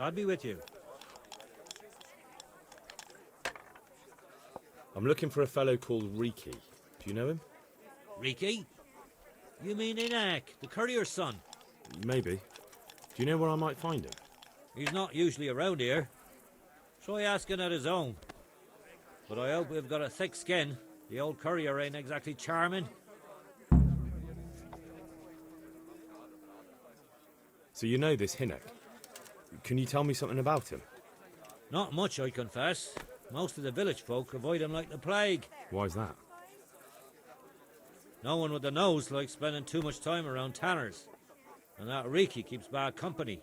I'll be with you. I'm looking for a fellow called Riki. Do you know him? Riki? You mean Enoch, the courier's son? Maybe. Do you know where I might find him? He's not usually around here. Try asking at his own. But I hope we've got a thick skin. The old courier ain't exactly charming. So you know this Hinnock. Can you tell me something about him? Not much, I confess. Most of the village folk avoid him like the plague. Why's that? No one with a nose likes spending too much time around tanners. And that Riki keeps bad company.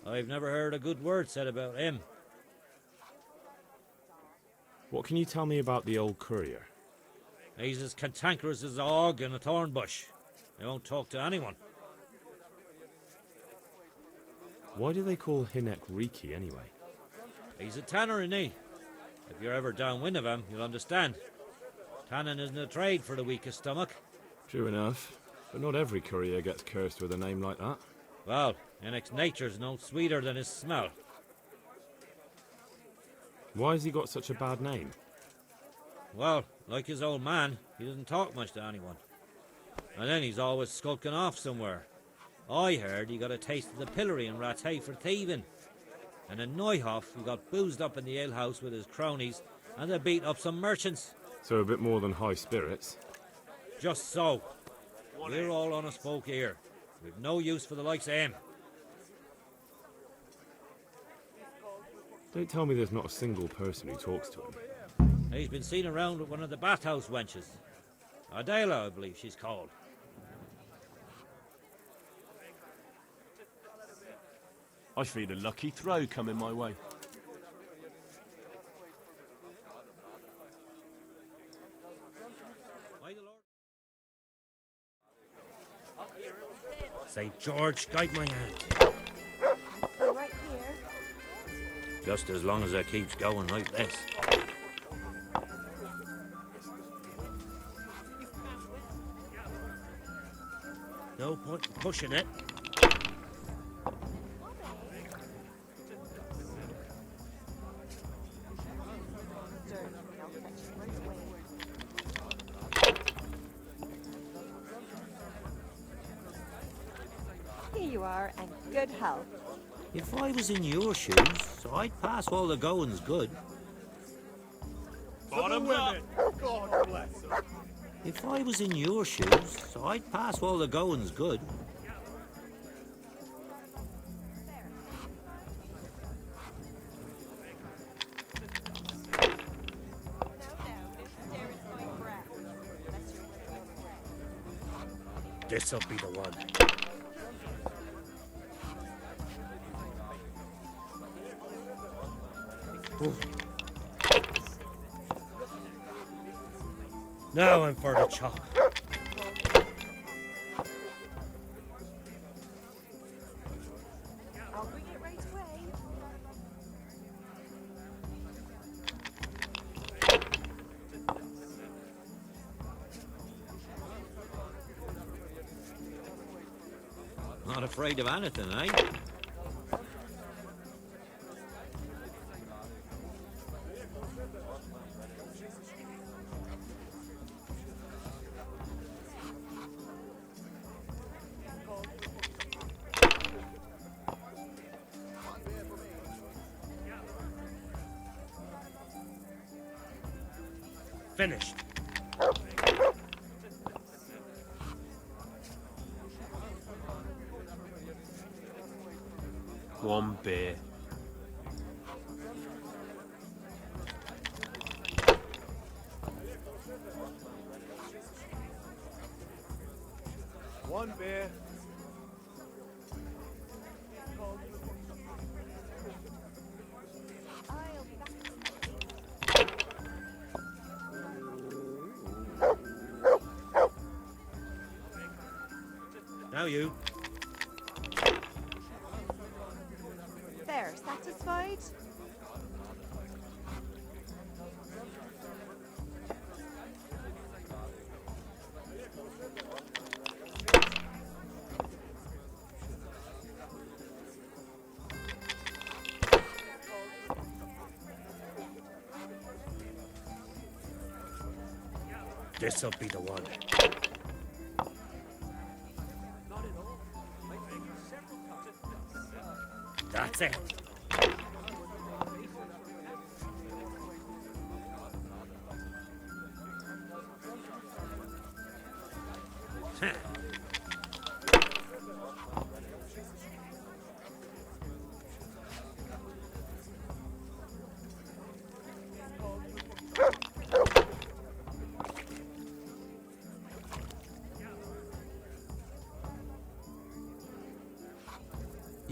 I've never heard a good word said about him. What can you tell me about the old courier? He's as cantankerous as a hog in a thorn bush. He won't talk to anyone. Why do they call Hinnock Riki anyway? He's a tanner, isn't he? If you're ever downwind of him, you'll understand. Tanning isn't a trade for the weakest stomach. True enough, but not every courier gets cursed with a name like that. Well, Enoch's nature's no sweeter than his smell. Why has he got such a bad name? Well, like his old man, he doesn't talk much to anyone. And then he's always skulking off somewhere. I heard he got a taste of the pillory in Rattay for thieving. And in Neuhoff, he got boozed up in the alehouse with his cronies, and they beat up some merchants. So a bit more than high spirits. Just so. We're all honest folk here. We've no use for the likes of him. Don't tell me there's not a single person who talks to him. He's been seen around with one of the bathhouse wenches. Adela, I believe she's called. I feel a lucky throw coming my way. By the Lord. St. George, guide my hand. Right here. Just as long as it keeps going like this. No point in pushing it. Here you are, and good health. If I was in your shoes, I'd pass while the going's good. Bottom up! God bless her. If I was in your shoes, I'd pass while the going's good. This'll be the one. Ooh. Now I'm for the chop. I'll bring it right away. Not afraid of anything, eh? Finished. One beer. One beer. I'll be back. Now you. There, satisfied? This'll be the one. That's it.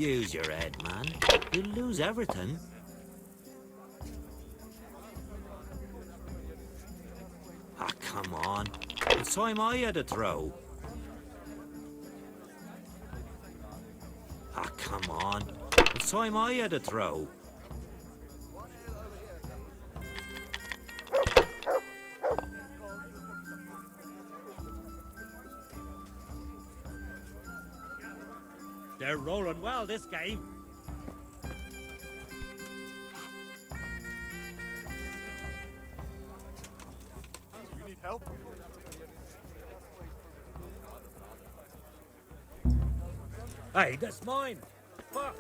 Use your head, man. You'll lose everything. Ah, come on. It's time I had a throw. Ah, come on. It's time I had a throw. They're rolling well this game. You need help? Hey, that's mine. Fuck.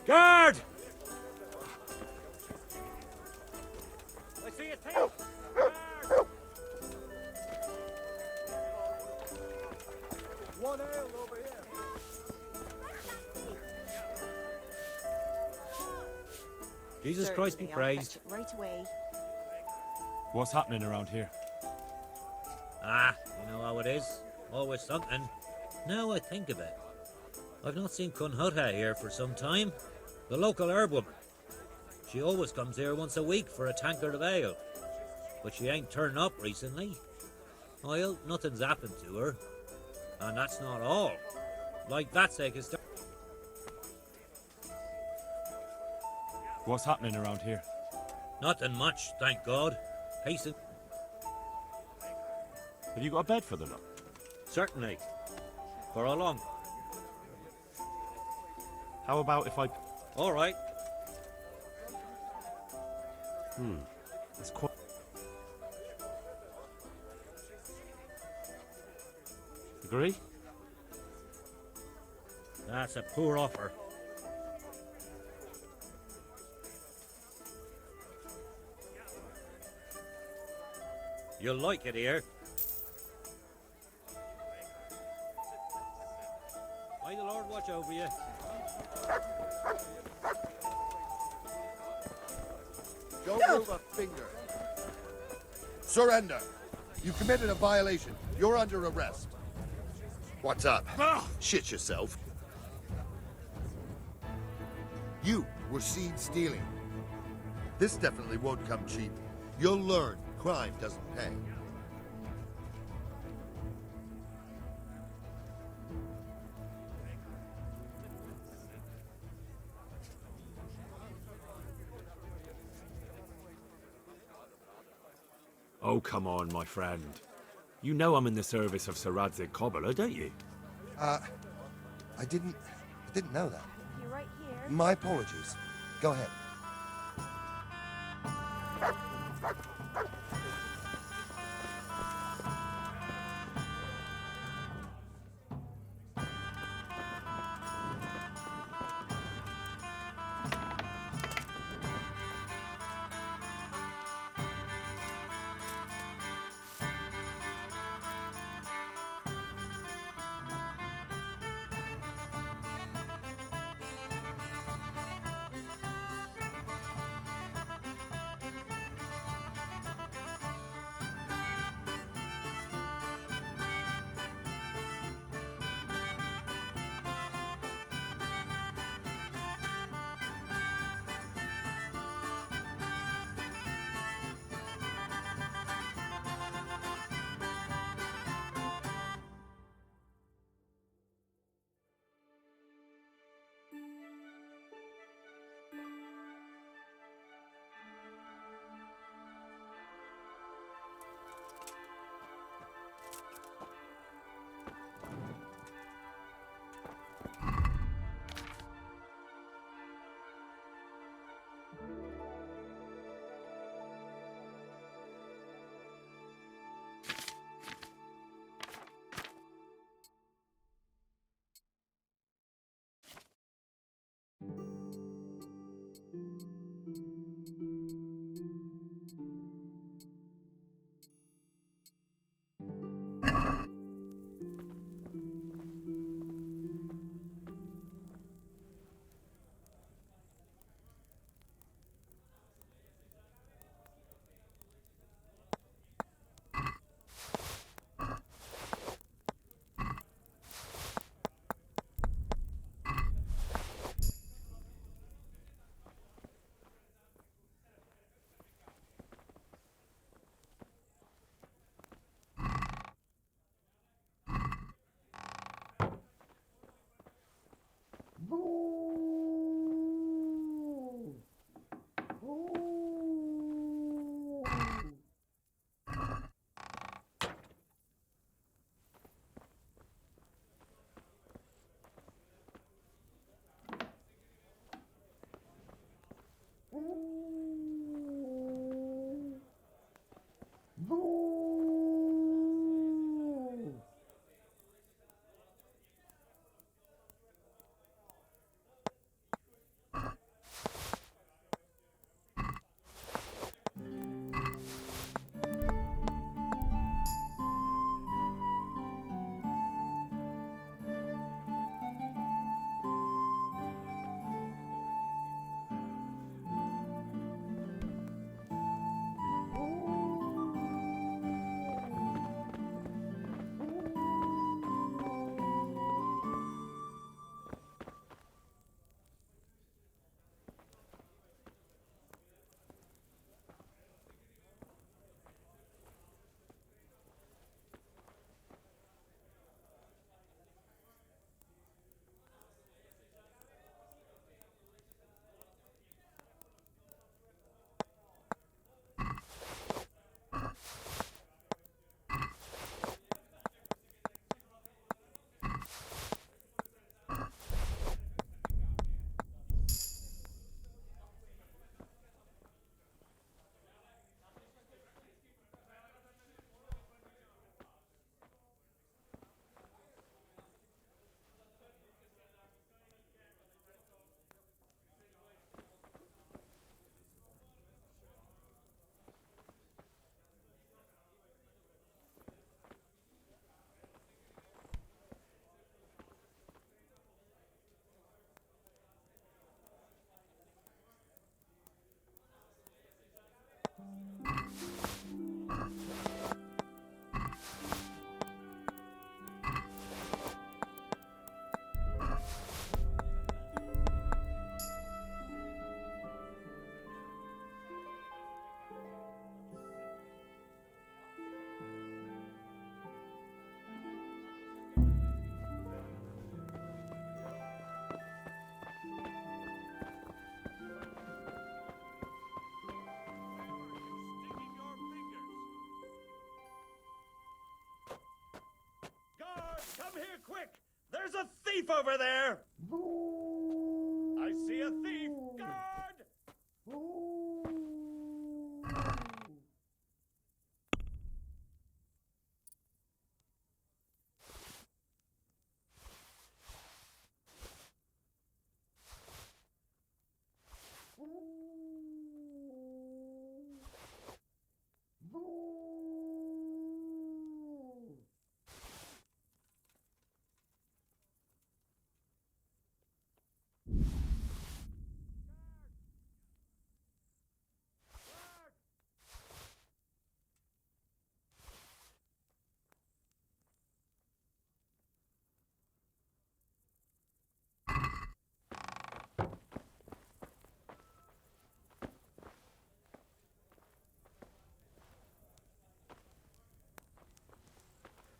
Guard! I see a thief. Guard! One ale over here. Jesus Christ be Certainly, I'll praised. fetch it right away. What's happening around here? Ah, you know how it is. Always something. Now I think of it. I've not seen Cunhutta here for some time. The local herb woman. She always comes here once a week for a tankard of ale. But she ain't turned up recently. Well, nothing's happened to her. And that's not all. Like that's like it's... What's happening around here? Nothing much, thank God. Hasten. Have you got a bed for the lot? Certainly. For how long? How about if I... All right. It's quite... Agree? That's a poor offer. You'll like it here. May the Lord watch over you. Don't move a finger. Surrender. You committed a violation. You're under arrest. What's up? Shit yourself. You were seed stealing. This definitely won't come cheap. You'll learn crime doesn't pay. Oh, come on, my friend. You know I'm in the service of Sir Radzig Cobbler, don't you? I didn't know that. You're right here. My apologies. Go ahead. There's a thief over there! I see a thief! Guard!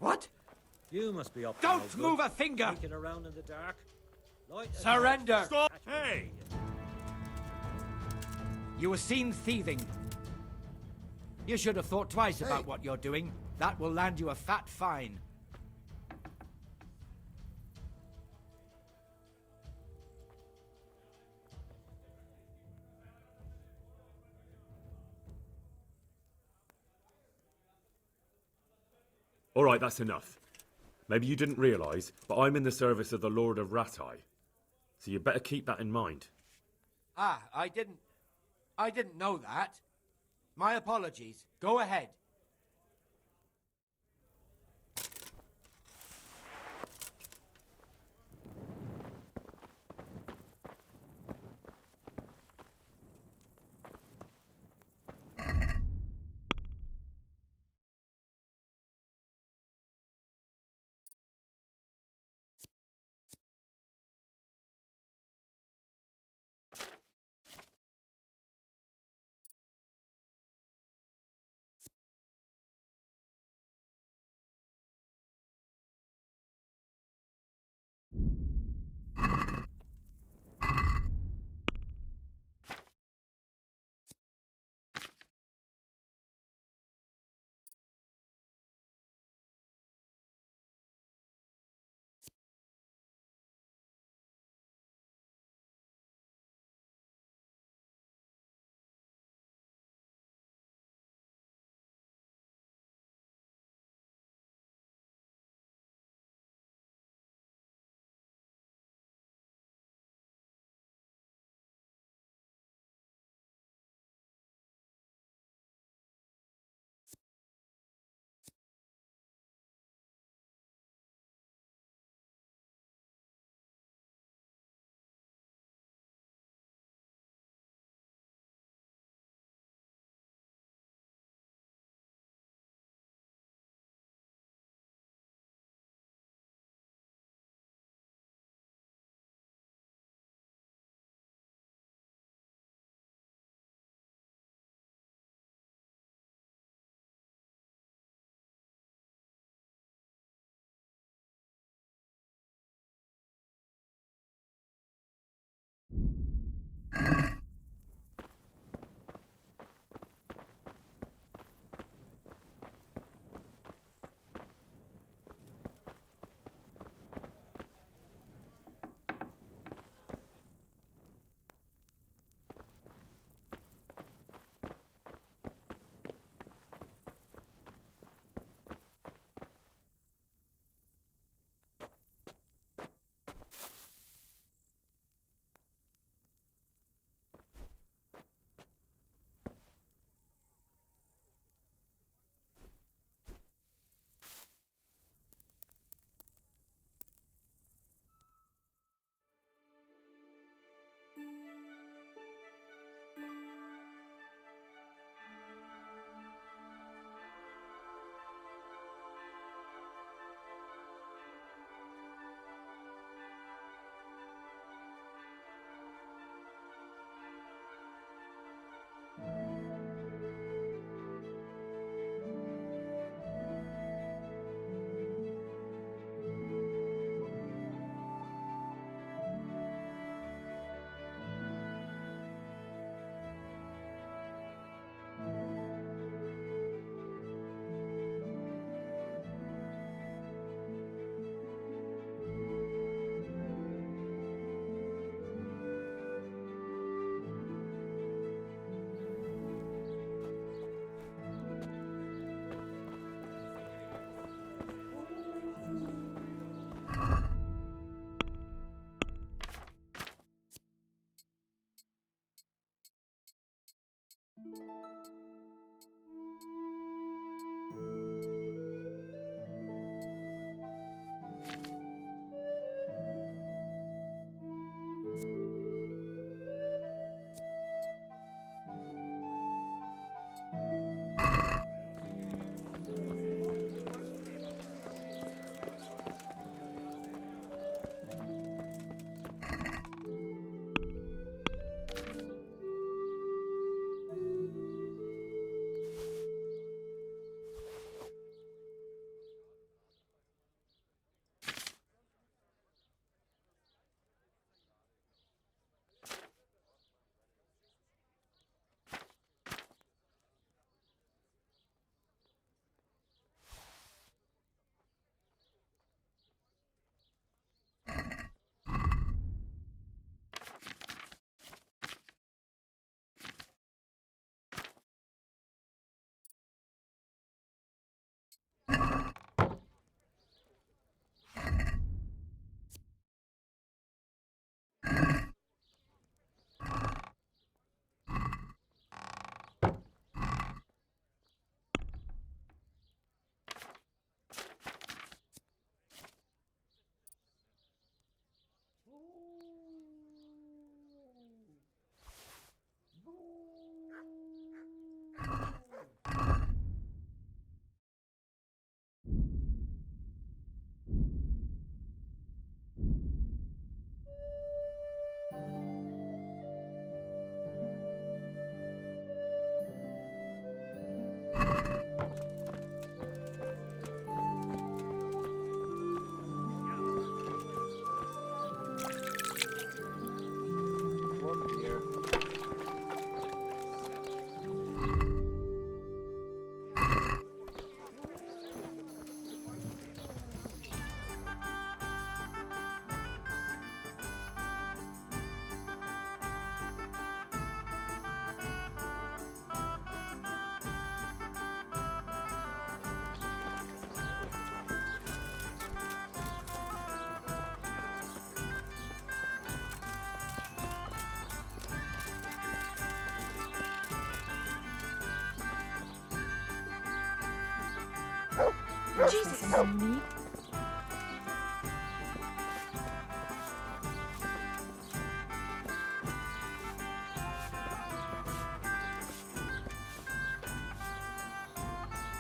What? You must be up to Don't no move good. a finger! Sneaking around in the dark. Light a Surrender! match. Stop! Catch me. Hey! You were seen thieving. You should have thought twice Hey. about what you're doing. That will land you a fat fine. All right, that's enough. Maybe you didn't realise, but I'm in the service of the Lord of Ratai. So you better keep that in mind. Ah, I didn't know that. My apologies. Go ahead. Jesus.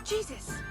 Jesus.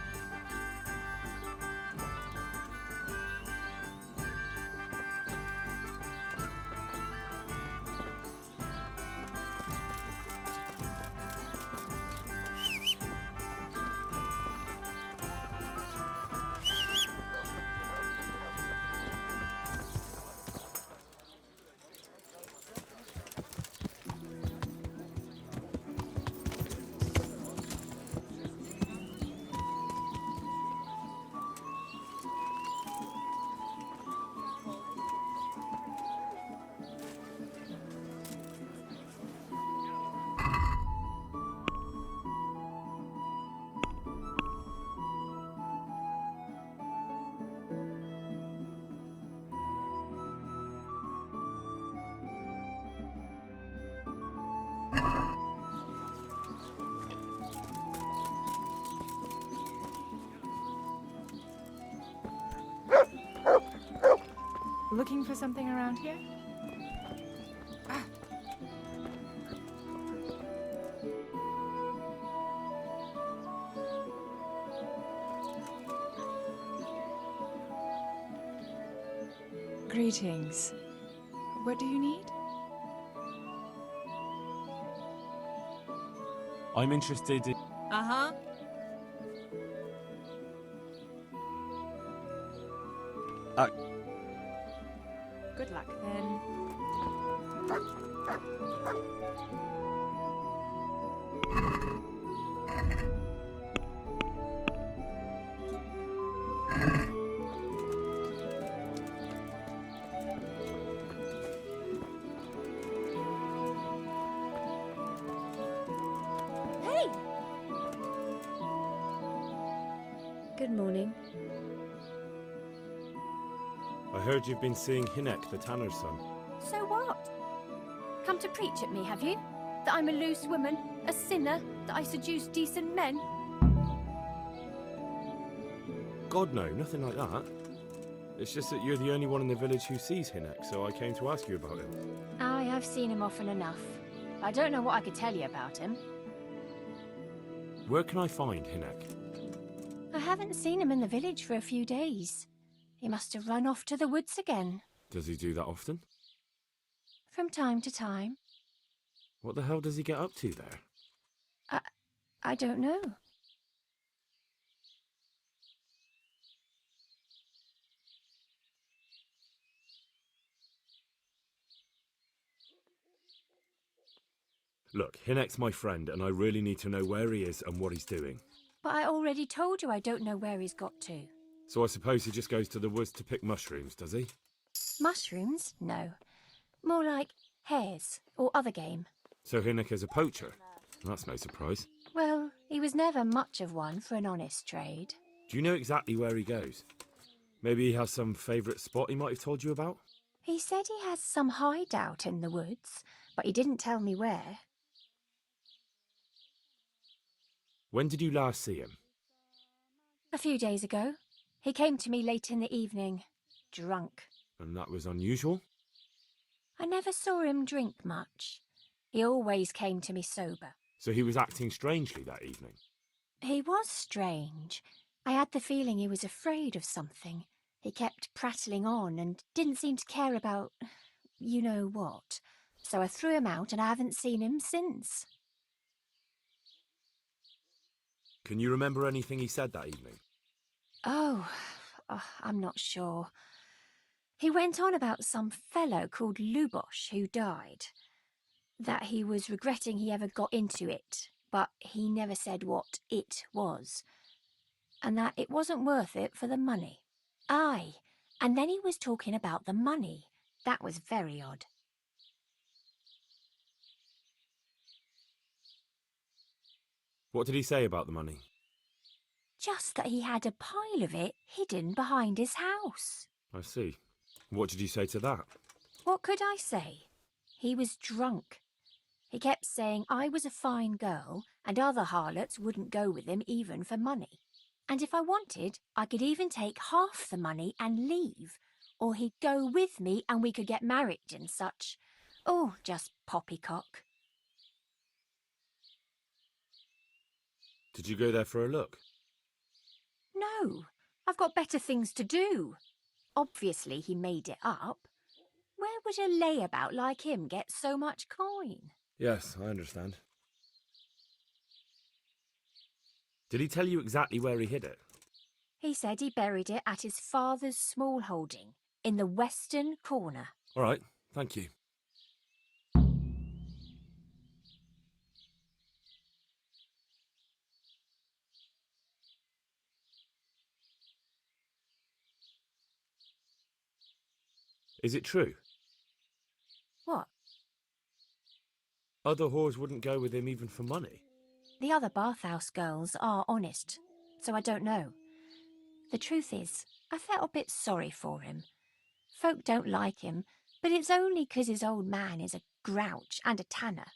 Looking for something around here? Greetings. What do you need? I'm interested in... Uh-huh. Good luck then. Hey! Good morning. I heard you've been seeing Hinek, the tanner's son. So what? Come to preach at me, have you? That I'm a loose woman? A sinner? That I seduce decent men? God, no, nothing like that. It's just that you're the only one in the village who sees Hinek, so I came to ask you about him. Aye, I've seen him often enough. I don't know what I could tell you about him. Where can I find Hinek? I haven't seen him in the village for a few days. He must have run off to the woods again. Does he do that often? From time to time. What the hell does he get up to there? I don't know. Look, Hinek's my friend, and I really need to know where he is and what he's doing. But I already told you I don't know where he's got to. So I suppose he just goes to the woods to pick mushrooms, does he? Mushrooms? No. More like hares or other game. So Hinek is a poacher? That's no surprise. Well, he was never much of one for an honest trade. Do you know exactly where he goes? Maybe he has some favourite spot he might have told you about? He said he has some hideout in the woods, but he didn't tell me where. When did you last see him? A few days ago. He came to me late in the evening, drunk. And that was unusual? I never saw him drink much. He always came to me sober. So he was acting strangely that evening? He was strange. I had the feeling he was afraid of something. He kept prattling on and didn't seem to care about you know what. So I threw him out and I haven't seen him since. Can you remember anything he said that evening? Oh, I'm not sure. He went on about some fellow called Lubosh who died. That he was regretting he ever got into it, but he never said what it was. And that it wasn't worth it for the money. Aye, and then he was talking about the money. That was very odd. What did he say about the money? Just that he had a pile of it hidden behind his house. I see. What did you say to that? What could I say? He was drunk. He kept saying I was a fine girl and other harlots wouldn't go with him even for money. And if I wanted, I could even take half the money and leave. Or he'd go with me and we could get married and such. Oh, just poppycock. Did you go there for a look? No, I've got better things to do. Obviously he made it up. Where would a layabout like him get so much coin? Yes, I understand. Did he tell you exactly where he hid it? He said he buried it at his father's small holding, in the western corner. All right, thank you. Is it true? What? Other whores wouldn't go with him even for money? The other bathhouse girls are honest, so I don't know. The truth is, I felt a bit sorry for him. Folk don't like him, but it's only 'cause his old man is a grouch and a tanner.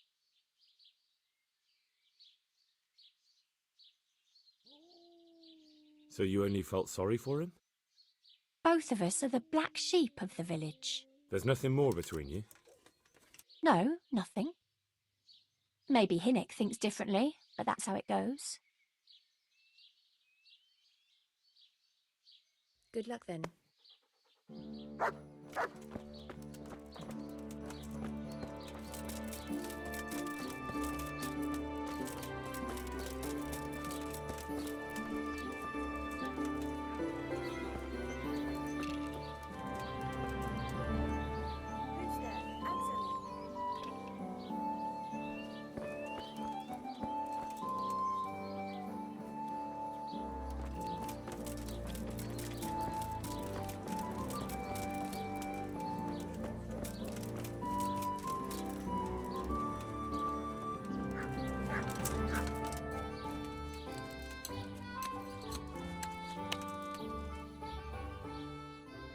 So you only felt sorry for him? Both of us are the black sheep of the village. There's nothing more between you? No, nothing. Maybe Hinek thinks differently, but that's how it goes. Good luck then.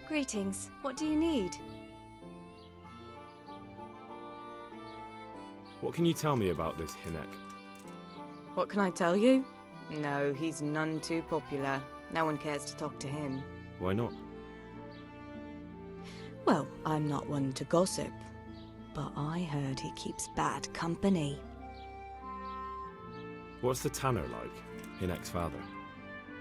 Greetings. What do you need? What can you tell me about this Hinek? What can I tell you? No, he's none too popular. No one cares to talk to him. Why not? Well, I'm not one to gossip, but I heard he keeps bad company. What's the tanner like, Hinek's father?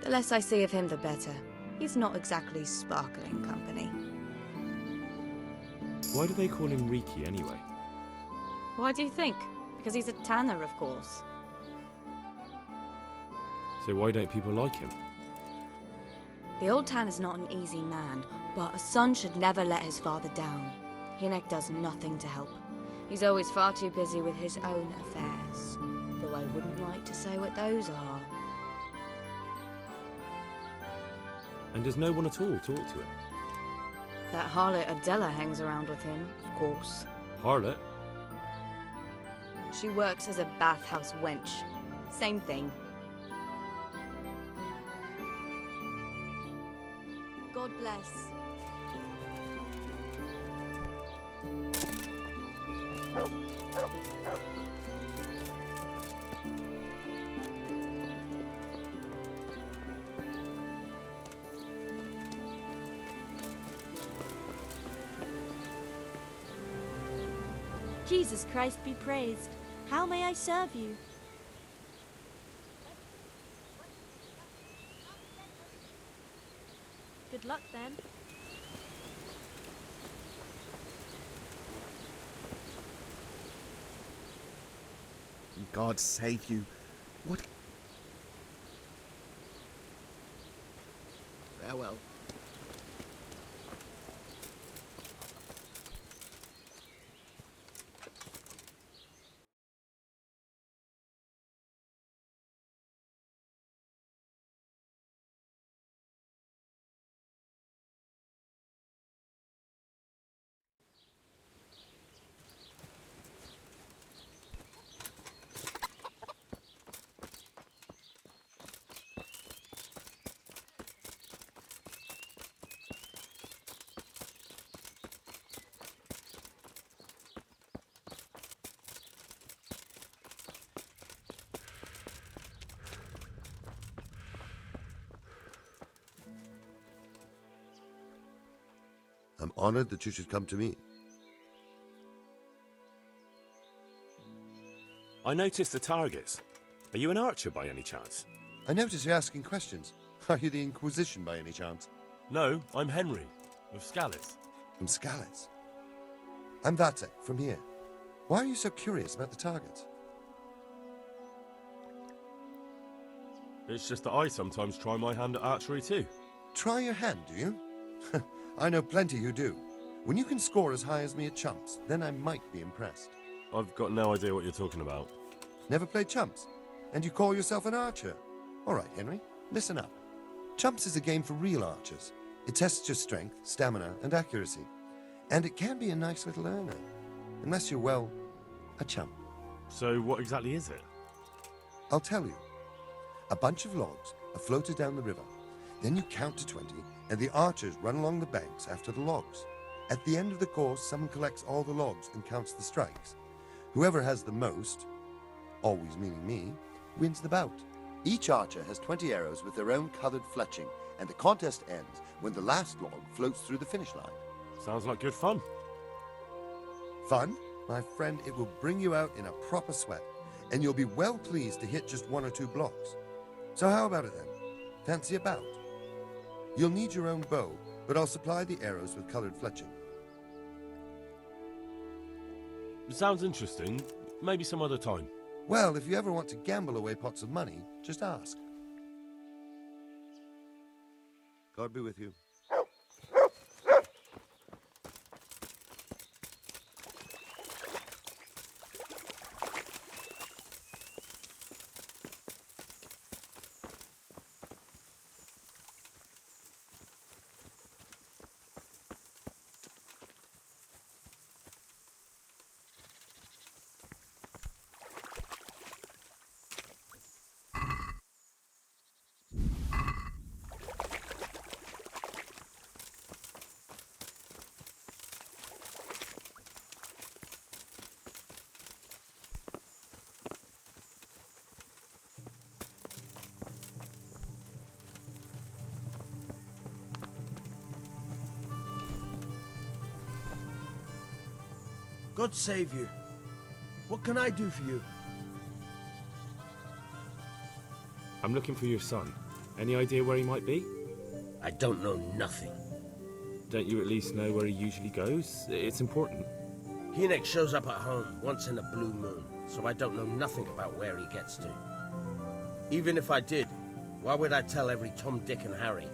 The less I see of him, the better. He's not exactly sparkling company. Why do they call him Riki anyway? Why do you think? Because he's a tanner, of course. So why don't people like him? The old tanner's not an easy man, but a son should never let his father down. Hinek does nothing to help. He's always far too busy with his own affairs. Though I wouldn't like to say what those are. And does no one at all talk to him? That harlot Adela hangs around with him, of course. Harlot? She works as a bathhouse wench. Same thing. God bless. Jesus Christ be praised. How may I serve you? Good luck then. God save you. What? Farewell. I'm honored that you should come to me. I noticed the targets. Are you an archer by any chance? I notice you're asking questions. Are you the Inquisition by any chance? No, I'm Henry, of Scallis. From Scallis? I'm Vatek, from here. Why are you so curious about the targets? It's just that I sometimes try my hand at archery too. Try your hand, do you? I know plenty who do. When you can score as high as me at chumps, then I might be impressed. I've got no idea what you're talking about. Never played chumps? And you call yourself an archer? All right, Henry, listen up. Chumps is a game for real archers. It tests your strength, stamina, and accuracy. And it can be a nice little earner. Unless you're, well, a chump. So what exactly is it? I'll tell you. A bunch of logs are floated down the river. Then you count to 20, and the archers run along the banks after the logs. At the end of the course, someone collects all the logs and counts the strikes. Whoever has the most, always meaning me, wins the bout. Each archer has 20 arrows with their own coloured fletching, and the contest ends when the last log floats through the finish line. Sounds like good fun. Fun? My friend, it will bring you out in a proper sweat, and you'll be well pleased to hit just 1 or 2 blocks. So how about it then? Fancy a bout? You'll need your own bow, but I'll supply the arrows with coloured fletching. Sounds interesting. Maybe some other time. Well, if you ever want to gamble away pots of money, just ask. God be with you. God save you. What can I do for you? I'm looking for your son. Any idea where he might be? I don't know nothing. Don't you at least know where he usually goes? It's important. Hynek shows up at home once in a blue moon, so I don't know nothing about where he gets to. Even if I did, why would I tell every Tom, Dick and Harry?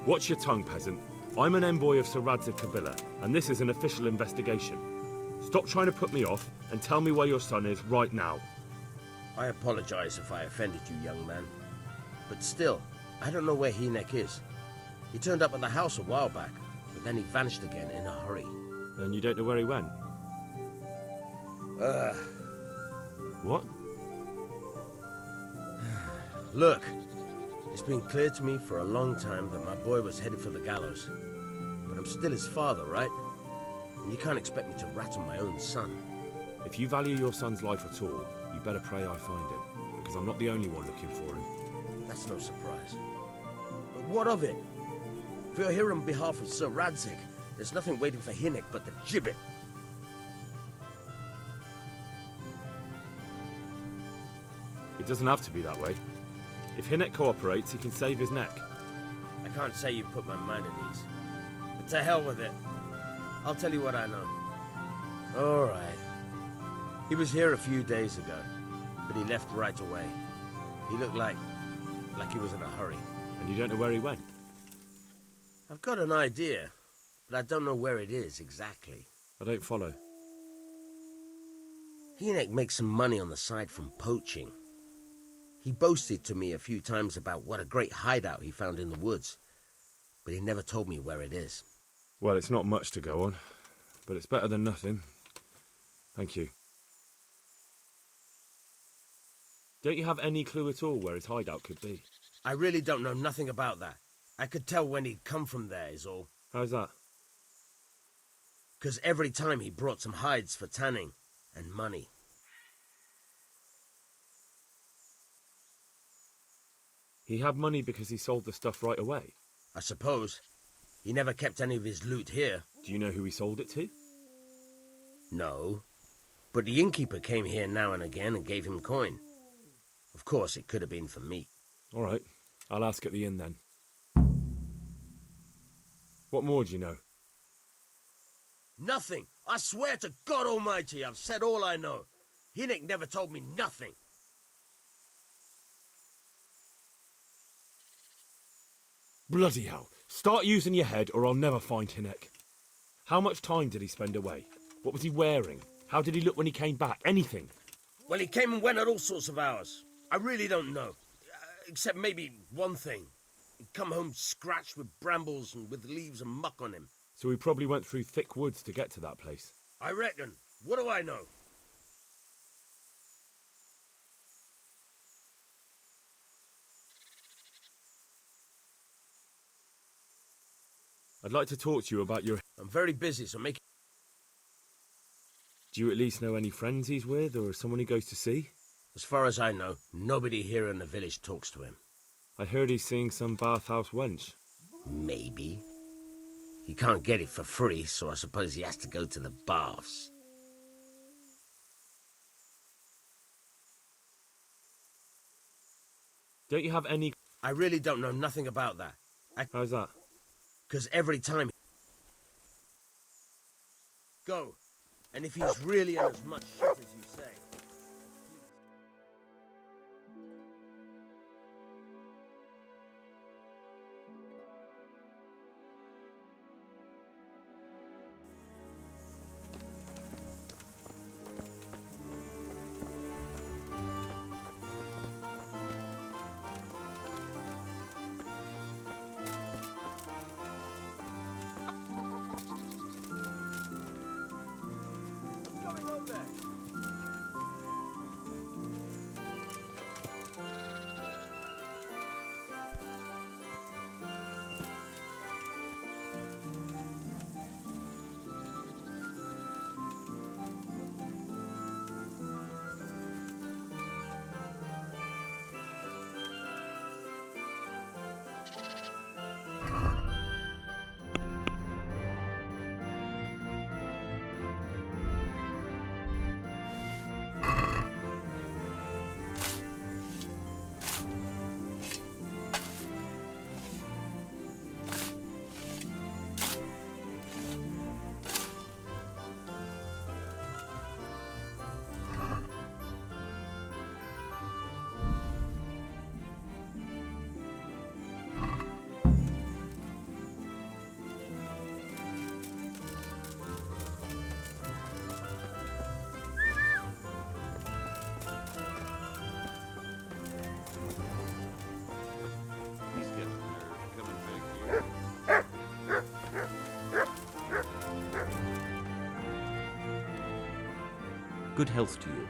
Watch your tongue, peasant. I'm an envoy of Sir Radzig Kobyla, and this is an official investigation. Stop trying to put me off, and tell me where your son is right now. I apologize if I offended you, young man. But still, I don't know where Hynek is. He turned up at the house a while back, but then he vanished again in a hurry. And you don't know where he went? What? Look, it's been clear to me for a long time that my boy was headed for the gallows. But I'm still his father, right? And you can't expect me to rat on my own son. If you value your son's life at all, you better pray I find him, because I'm not the only one looking for him. That's no surprise. But what of it? If you're here on behalf of Sir Radzig, there's nothing waiting for Hynek but the gibbet. It doesn't have to be that way. If Hynek cooperates, he can save his neck. I can't say you put my mind at ease. But to hell with it. I'll tell you what I know. All right. He was here a few days ago, but he left right away. He looked like he was in a hurry. And you don't know where he went? I've got an idea, but I don't know where it is exactly. I don't follow. Hynek makes some money on the side from poaching. He boasted to me a few times about what a great hideout he found in the woods, but he never told me where it is. Well, it's not much to go on, but it's better than nothing. Thank you. Don't you have any clue at all where his hideout could be? I really don't know nothing about that. I could tell when he'd come from there, is all. How's that? 'Cause every time he brought some hides for tanning and money. He had money because he sold the stuff right away? I suppose. He never kept any of his loot here. Do you know who he sold it to? No. But the innkeeper came here now and again and gave him coin. Of course, it could have been for meat. All right. I'll ask at the inn then. What more do you know? Nothing. I swear to God Almighty, I've said all I know. Hynek never told me nothing. Bloody hell. Start using your head or I'll never find Hynek. How much time did he spend away? What was he wearing? How did he look when he came back? Anything? Well, he came and went at all sorts of hours. I really don't know. Except maybe one thing. He'd come home scratched with brambles and with leaves and muck on him. So he probably went through thick woods to get to that place. I reckon. What do I know? I'd like to talk to you about your... I'm very busy, so make... Do you at least know any friends he's with, or someone he goes to see? As far as I know, nobody here in the village talks to him. I heard he's seeing some bathhouse wench. Maybe. He can't get it for free, so I suppose he has to go to the baths. Don't you have any... I really don't know nothing about that. How's that? 'Cause every time... Go. And if he's really in as much shit as you say... What's going on there? Good health to you.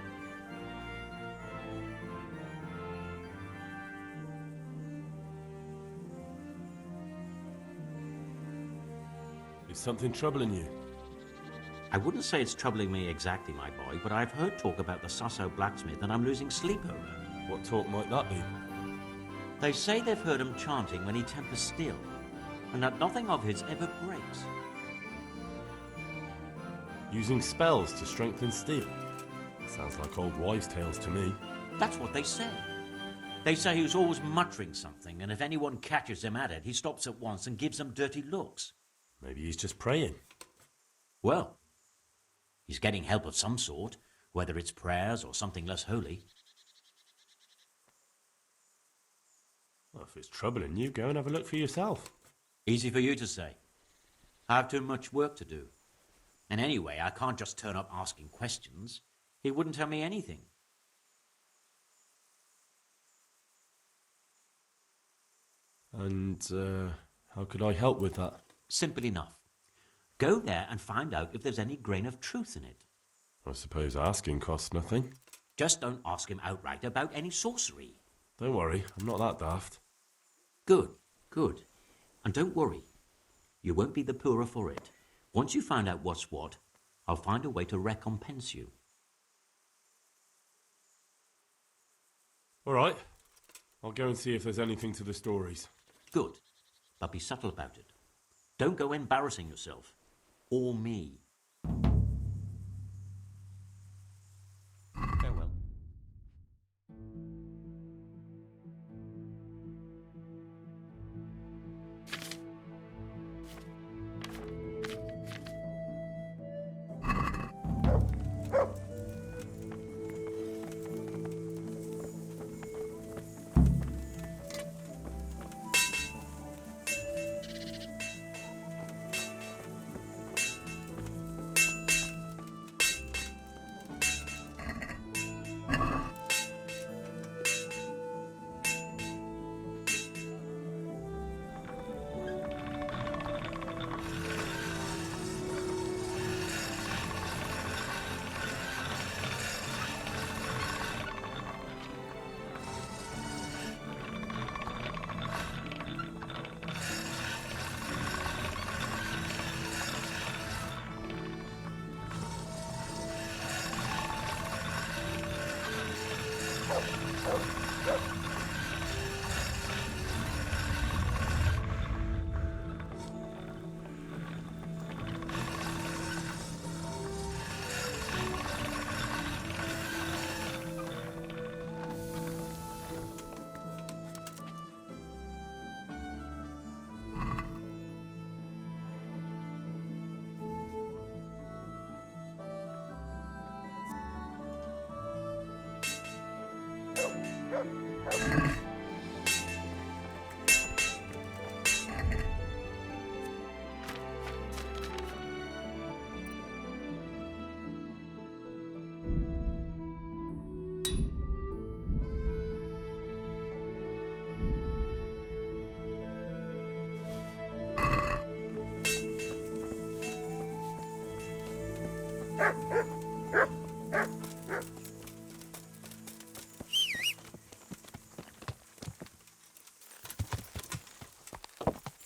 Is something troubling you? I wouldn't say it's troubling me exactly, my boy, but I've heard talk about the Sasso blacksmith and I'm losing sleep over it. What talk might that be? They say they've heard him chanting when he tempers steel, and that nothing of his ever breaks. Using spells to strengthen steel? Sounds like old wives' tales to me. That's what they say. They say he's always muttering something, and if anyone catches him at it, he stops at once and gives them dirty looks. Maybe he's just praying. Well, he's getting help of some sort, whether it's prayers or something less holy. Well, if it's troubling you, go and have a look for yourself. Easy for you to say. I have too much work to do. And anyway, I can't just turn up asking questions. He wouldn't tell me anything. And, how could I help with that? Simple enough. Go there and find out if there's any grain of truth in it. I suppose asking costs nothing. Just don't ask him outright about any sorcery. Don't worry, I'm not that daft. Good, good. And don't worry. You won't be the poorer for it. Once you find out what's what, I'll find a way to recompense you. All right. I'll go and see if there's anything to the stories. Good. But be subtle about it. Don't go embarrassing yourself. Or me. Farewell.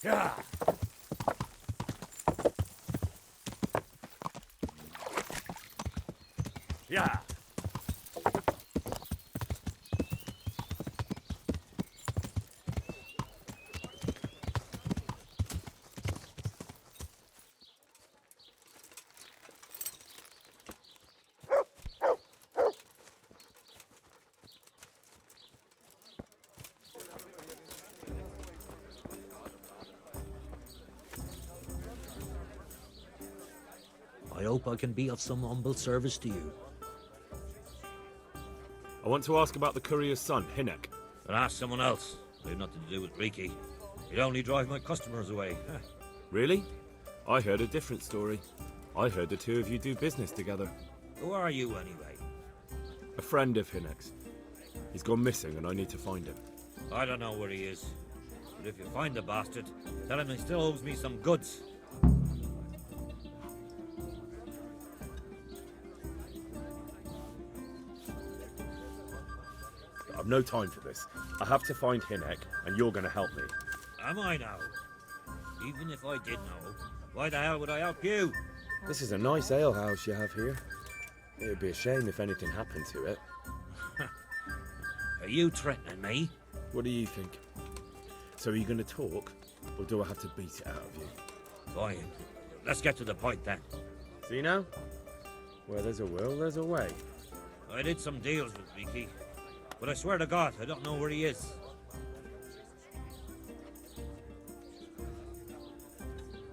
Yeah. Yeah. I hope I can be of some humble service to you. I want to ask about the courier's son, Hinek. But ask someone else. They've nothing to do with Riki. He'd only drive my customers away. Really? I heard a different story. I heard the two of you do business together. Who are you, anyway? A friend of Hinek's. He's gone missing and I need to find him. I don't know where he is. But if you find the bastard, tell him he still owes me some goods. no time for this. I have to find Hinek, and you're going to help me. Am I now? Even if I did know, why the hell would I help you? This is a nice alehouse you have here. It would be a shame if anything happened to it. Are you threatening me? What do you think? So are you going to talk, or do I have to beat it out of you? Fine. Let's get to the point then. See now? Where there's a will, there's a way. I did some deals with Vicky, but I swear to God, I don't know where he is.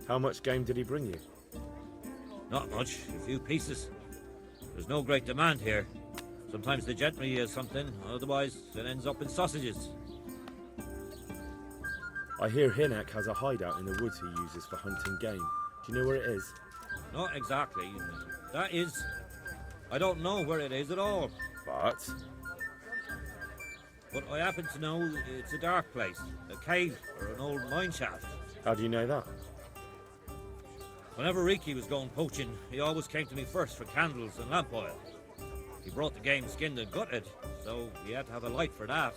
How much game did he bring you? Not much, a few pieces. There's no great demand here. Sometimes the gentry has something, otherwise it ends up in sausages. I hear Hinek has a hideout in the woods he uses for hunting game. Do you know where it is? Not exactly. That is... I don't know where it is at all. But I happen to know it's a dark place, a cave or an old mine shaft. How do you know that? Whenever Riki was going poaching, he always came to me first for candles and lamp oil. He brought the game skinned and gutted, so he had to have a light for that.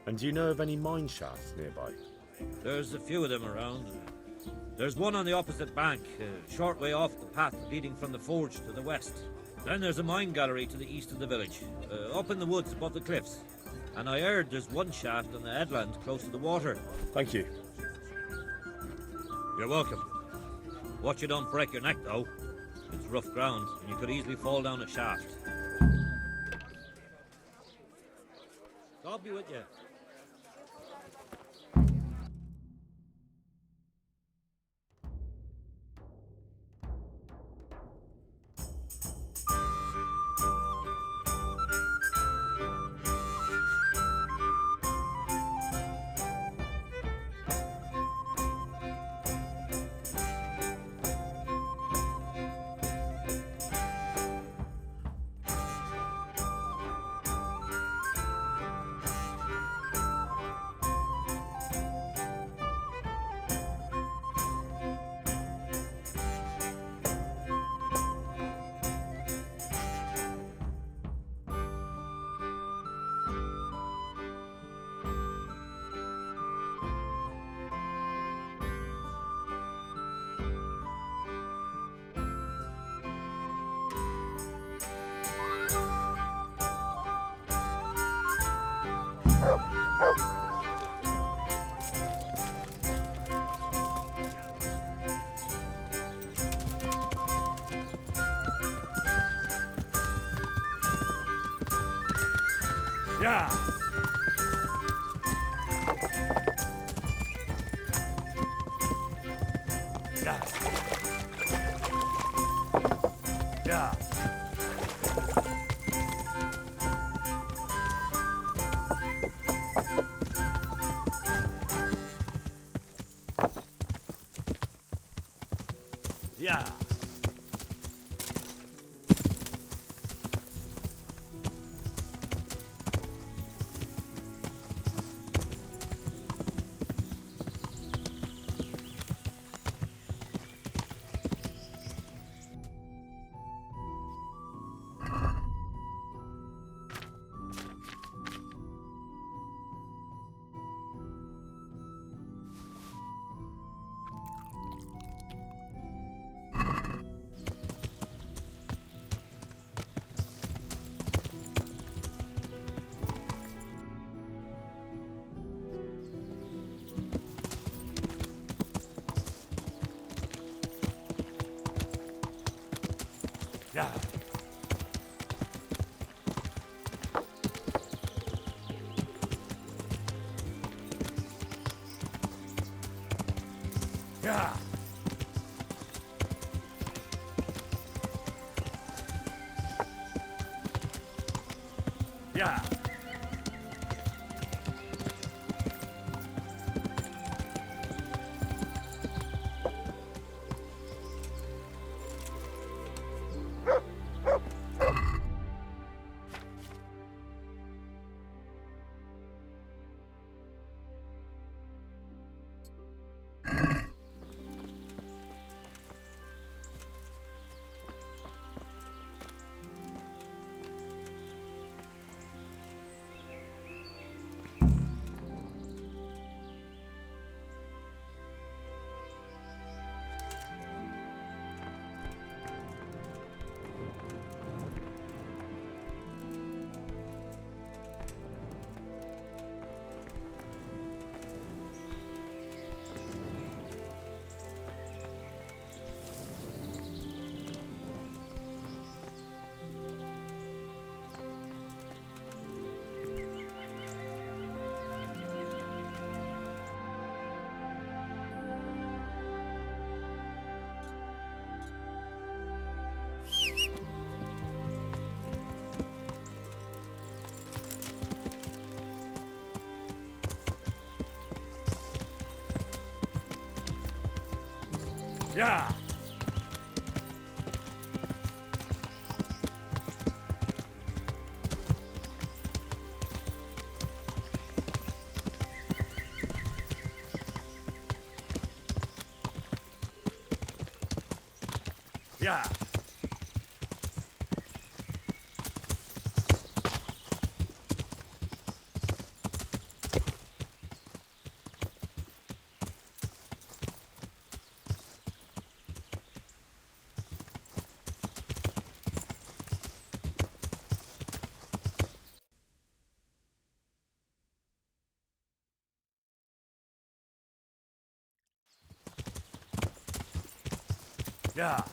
And do you know of any mine shafts nearby? There's a few of them around. There's one on the opposite bank, a short way off the path leading from the forge to the west. Then there's a mine gallery to the east of the village, up in the woods above the cliffs. And I heard there's one shaft on the headland close to the water. Thank you. You're welcome. Watch you don't break your neck, though. It's rough ground, and you could easily fall down a shaft. I'll be with you. Yeah. Yeah. Yeah. Yeah. Yeah. Yeah. Yeah. Yeah. Yeah. Yeah.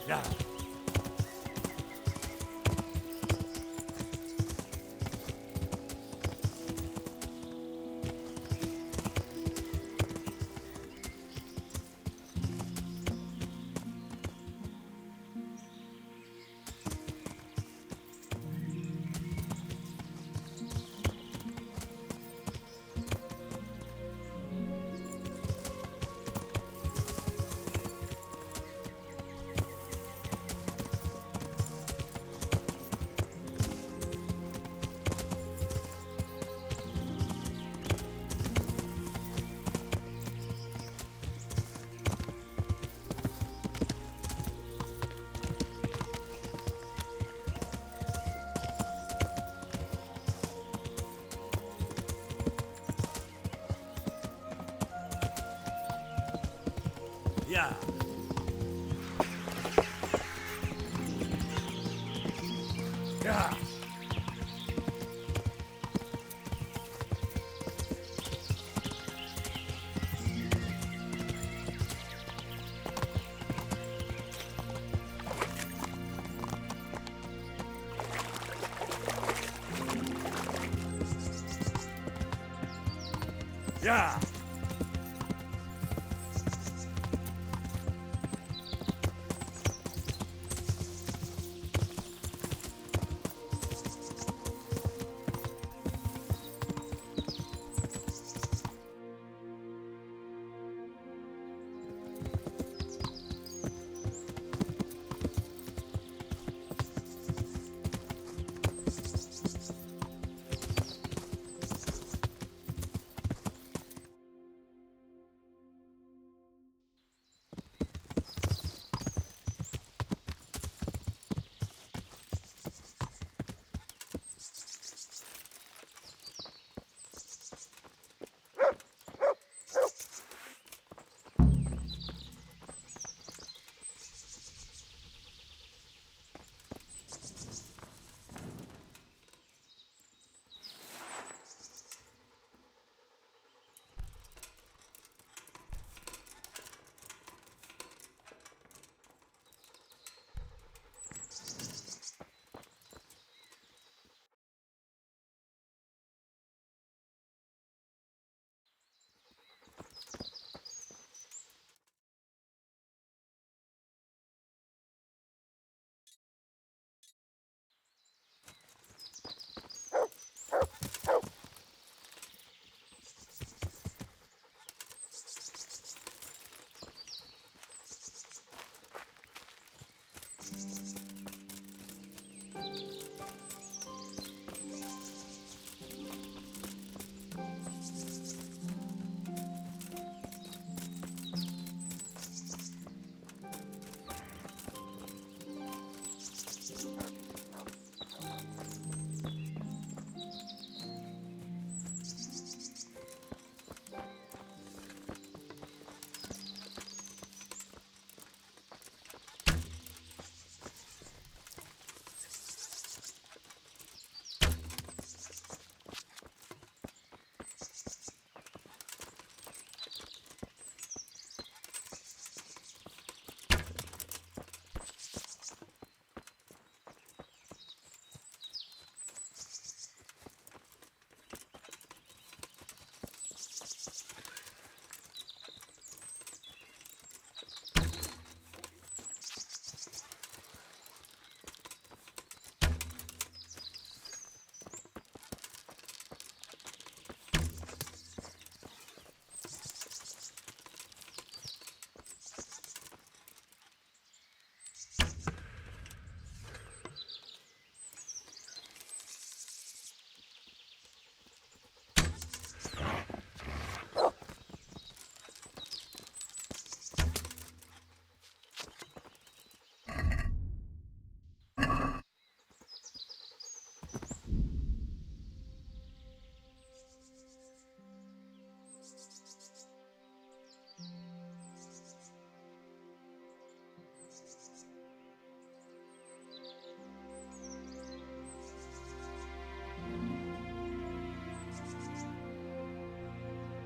Yeah. Yeah. Yeah. Yeah.